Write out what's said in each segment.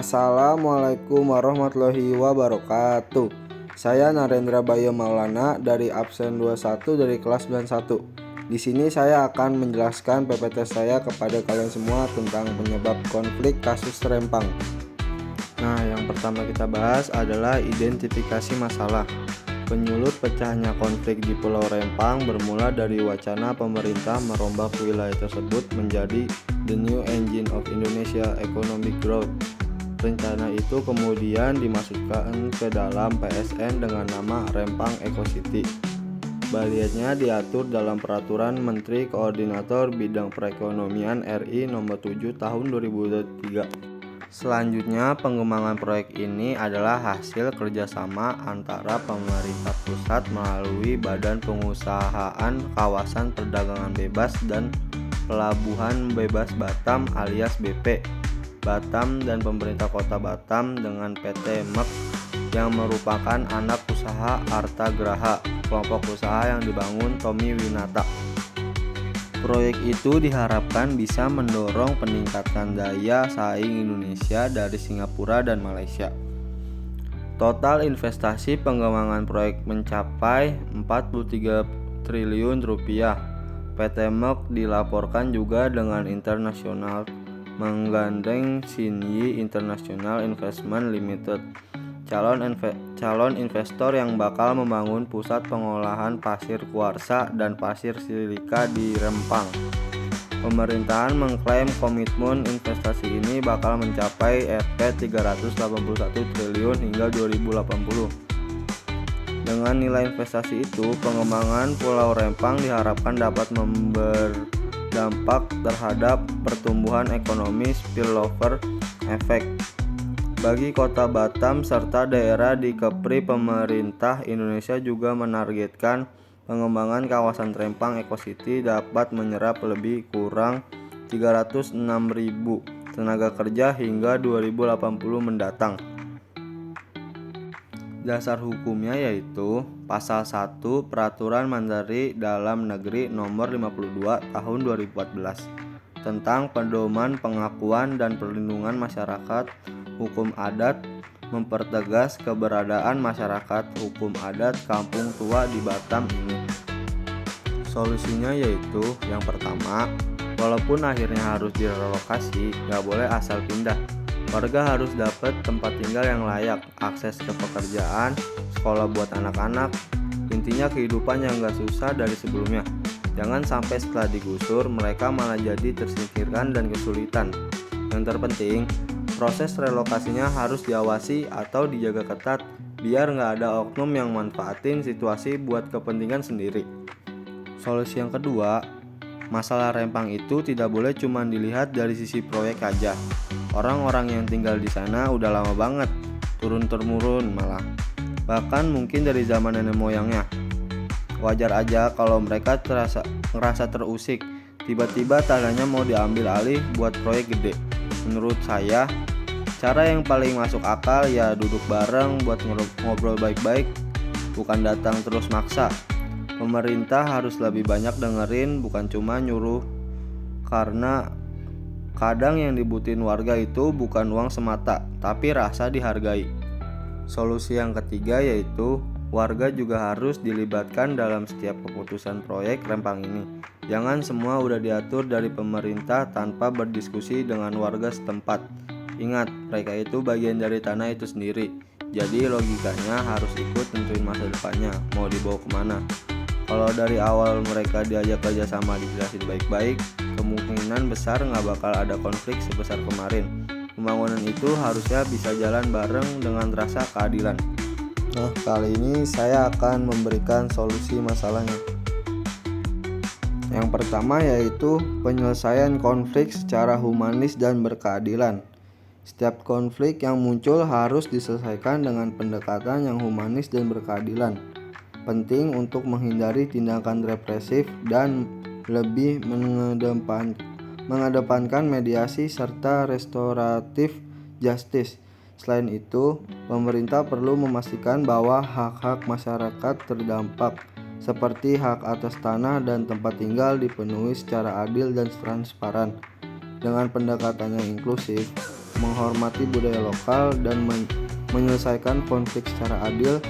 Assalamualaikum warahmatullahi wabarakatuh. Saya Narendra Bayo Maulana dari absen 21 dari kelas 91. Di sini saya akan menjelaskan PPT saya kepada kalian semua tentang penyebab konflik kasus Rempang. Nah, yang pertama kita bahas adalah identifikasi masalah. Penyulut pecahnya konflik di Pulau Rempang bermula dari wacana pemerintah merombak wilayah tersebut menjadi the new engine of Indonesia economic growth. Rencana itu kemudian dimasukkan ke dalam PSN dengan nama Rempang Eco City. Baliatnya diatur dalam Peraturan Menteri Koordinator Bidang Perekonomian RI Nomor 7 Tahun 2023. Selanjutnya, pengembangan proyek ini adalah hasil kerjasama antara pemerintah pusat melalui Badan Pengusahaan Kawasan Perdagangan Bebas dan Pelabuhan Bebas Batam alias BP Batam dan pemerintah kota Batam dengan PT MEK yang merupakan anak usaha Arta Graha, kelompok usaha yang dibangun Tommy Winata. Proyek itu diharapkan bisa mendorong peningkatan daya saing Indonesia dari Singapura dan Malaysia. Total investasi pengembangan proyek mencapai 43 triliun rupiah. PT MEK dilaporkan juga dengan internasional menggandeng Xinyi International Investment Limited, calon investor yang bakal membangun pusat pengolahan pasir kuarsa dan pasir silika di Rempang. Pemerintahan mengklaim komitmen investasi ini bakal mencapai Rp 381 triliun hingga 2080. Dengan nilai investasi itu, pengembangan Pulau Rempang diharapkan dapat berdampak terhadap pertumbuhan ekonomi spillover effect bagi kota Batam serta daerah di Kepri. Pemerintah Indonesia juga menargetkan pengembangan kawasan Rempang Eco City dapat menyerap lebih kurang 306.000 tenaga kerja hingga 2080 mendatang. Dasar hukumnya yaitu Pasal 1 Peraturan Menteri Dalam Negeri Nomor 52 Tahun 2014 tentang pedoman pengakuan dan perlindungan masyarakat hukum adat mempertegas keberadaan masyarakat hukum adat kampung tua di Batam ini. Solusinya yaitu yang pertama, walaupun akhirnya harus direlokasi, gak boleh asal pindah. Warga harus dapat tempat tinggal yang layak, akses ke pekerjaan, sekolah buat anak-anak, intinya kehidupan yang gak susah dari sebelumnya. Jangan sampai setelah digusur mereka malah jadi tersingkirkan dan kesulitan. Yang terpenting, proses relokasinya harus diawasi atau dijaga ketat biar gak ada oknum yang manfaatin situasi buat kepentingan sendiri. Solusi yang kedua, masalah Rempang itu tidak boleh cuma dilihat dari sisi proyek aja. Orang-orang yang tinggal di sana udah lama banget, turun-temurun malah. Bahkan mungkin dari zaman nenek moyangnya. Wajar aja kalau mereka ngerasa terusik, tiba-tiba tanahnya mau diambil alih buat proyek gede. Menurut saya, cara yang paling masuk akal ya duduk bareng buat ngobrol baik-baik, bukan datang terus maksa. Pemerintah harus lebih banyak dengerin, bukan cuma nyuruh, karena kadang yang dibutuhin warga itu bukan uang semata, tapi rasa dihargai. Solusi yang ketiga yaitu warga juga harus dilibatkan dalam setiap keputusan proyek Rempang ini. Jangan semua udah diatur dari pemerintah tanpa berdiskusi dengan warga setempat. Ingat, mereka itu bagian dari tanah itu sendiri. Jadi logikanya harus ikut tentuin masa depannya, mau dibawa kemana. Kalau dari awal mereka diajak kerjasama dijelasin baik-baik, kemungkinan besar nggak bakal ada konflik sebesar kemarin. Pembangunan itu harusnya bisa jalan bareng dengan rasa keadilan. Nah, kali ini saya akan memberikan solusi masalahnya. Yang pertama yaitu penyelesaian konflik secara humanis dan berkeadilan. Setiap konflik yang muncul harus diselesaikan dengan pendekatan yang humanis dan berkeadilan. Penting untuk menghindari tindakan represif dan lebih mengedepankan mediasi serta restoratif justice. Selain itu, pemerintah perlu memastikan bahwa hak-hak masyarakat terdampak seperti hak atas tanah dan tempat tinggal dipenuhi secara adil dan transparan. Dengan pendekatan yang inklusif, menghormati budaya lokal, dan menyelesaikan konflik secara adil.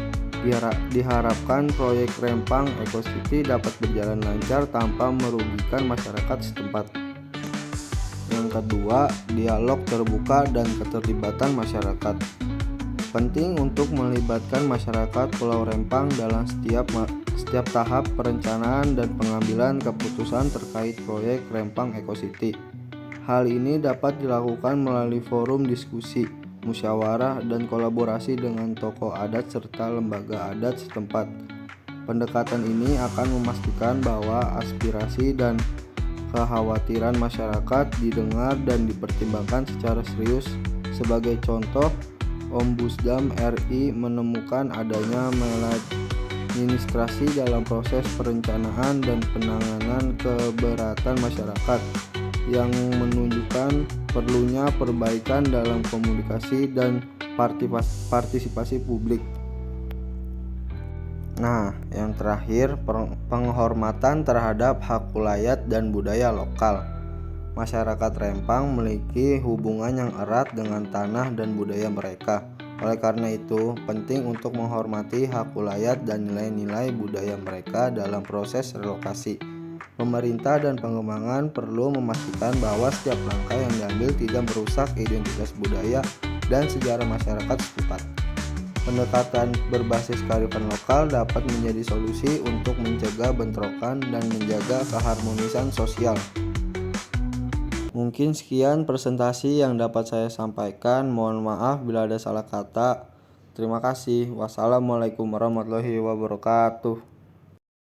Diharapkan proyek Rempang Eco City dapat berjalan lancar tanpa merugikan masyarakat setempat. Yang kedua, dialog terbuka dan keterlibatan masyarakat. Penting untuk melibatkan masyarakat Pulau Rempang dalam setiap tahap perencanaan dan pengambilan keputusan terkait proyek Rempang Eco City. Hal ini dapat dilakukan melalui forum diskusi, musyawarah, dan kolaborasi dengan tokoh adat serta lembaga adat setempat. Pendekatan ini akan memastikan bahwa aspirasi dan kekhawatiran masyarakat didengar dan dipertimbangkan secara serius. Sebagai contoh, Ombudsman RI menemukan adanya maladministrasi dalam proses perencanaan dan penanganan keberatan masyarakat, yang menunjukkan perlunya perbaikan dalam komunikasi dan partisipasi publik. Nah, yang terakhir, penghormatan terhadap hak wilayah dan budaya lokal. Masyarakat Rempang memiliki hubungan yang erat dengan tanah dan budaya mereka. Oleh karena itu, penting untuk menghormati hak wilayah dan nilai-nilai budaya mereka dalam proses relokasi. Pemerintah dan pengembangan perlu memastikan bahwa setiap langkah yang diambil tidak merusak identitas budaya dan sejarah masyarakat setempat. Pendekatan berbasis kearifan lokal dapat menjadi solusi untuk mencegah bentrokan dan menjaga keharmonisan sosial. Mungkin sekian presentasi yang dapat saya sampaikan. Mohon maaf bila ada salah kata. Terima kasih. Wassalamualaikum warahmatullahi wabarakatuh.